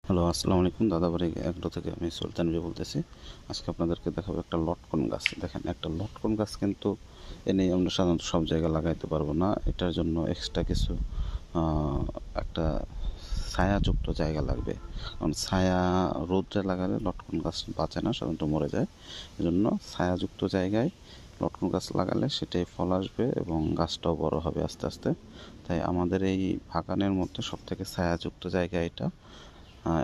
Hello, আসসালামু আলাইকুম। দাদাবাড়ি agro থেকে আমি সুলতান ভাই বলতেছি। আজকে আপনাদেরকে দেখাবো একটা লটকন গাছ। দেখেন, একটা লটকন গাছ কিন্তু এনে আমরা সাধারণত সব জায়গায় লাগাইতে পারবো না। এটার জন্য এক্সট্রা কিছু একটা ছায়াযুক্ত জায়গা লাগবে। কারণ ছায়া রোদে লাগালে লটকন গাছ বাঁচে না, সাধারণত মরে যায়। এজন্য ছায়াযুক্ত জায়গায় লটকন গাছ লাগালে সেটাই ফল আসবে এবং গাছটাও বড় হবে আস্তে আস্তে। তাই আমাদের এই বাগানের মধ্যে সবথেকে ছায়াযুক্ত জায়গা এটা।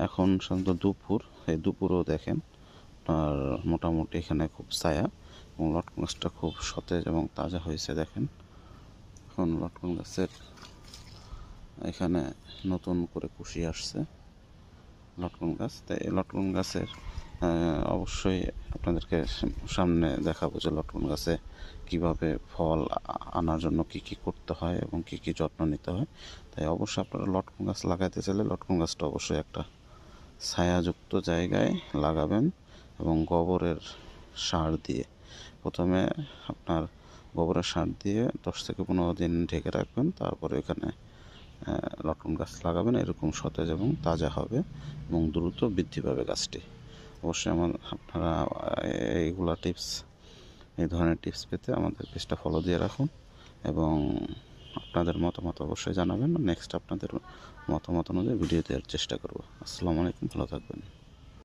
এখন সাধারণত দুপুর, এই দুপুরেও দেখেন আর মোটামুটি এখানে খুব ছায়া এবং লটকন গাছটা খুব সতেজ এবং তাজা হয়েছে। দেখেন, এখন লটকন গাছের এখানে নতুন করে কুশি আসছে লটকন গাছ। তাই এই লটকন গাছের অবশ্যই আপনাদেরকে সামনে দেখাবো যে লটকন গাছে কিভাবে ফল আনার জন্য কি কি করতে হয় এবং কি কি যত্ন নিতে হয়। তাই অবশ্যই আপনারা লটকন গাছ লাগাইতে চাইলে লটকন গাছটা অবশ্যই একটা ছায়াযুক্ত জায়গায় লাগাবেন এবং গোবরের সার দিয়ে প্রথমে আপনার গোবরের সার দিয়ে 10 থেকে 15 দিন ঢেকে রাখবেন। তারপরে এখানে লটকন গাছ লাগাবেন। এরকম সতেজ এবং তাজা হবে এবং দ্রুত বৃদ্ধি পাবে গাছটি। অবশ্যই আপনারা এইগুলা টিপস, এই ধরনের টিপস পেতে আমাদের পেজটা ফলো দিয়ে রাখুন এবং আপনাদের মতামত অবশ্যই জানাবেন। নেক্সট আপনাদের মতামত অনুযায়ী ভিডিও দেওয়ার চেষ্টা করব। আসসালামু আলাইকুম, ভালো থাকবেন।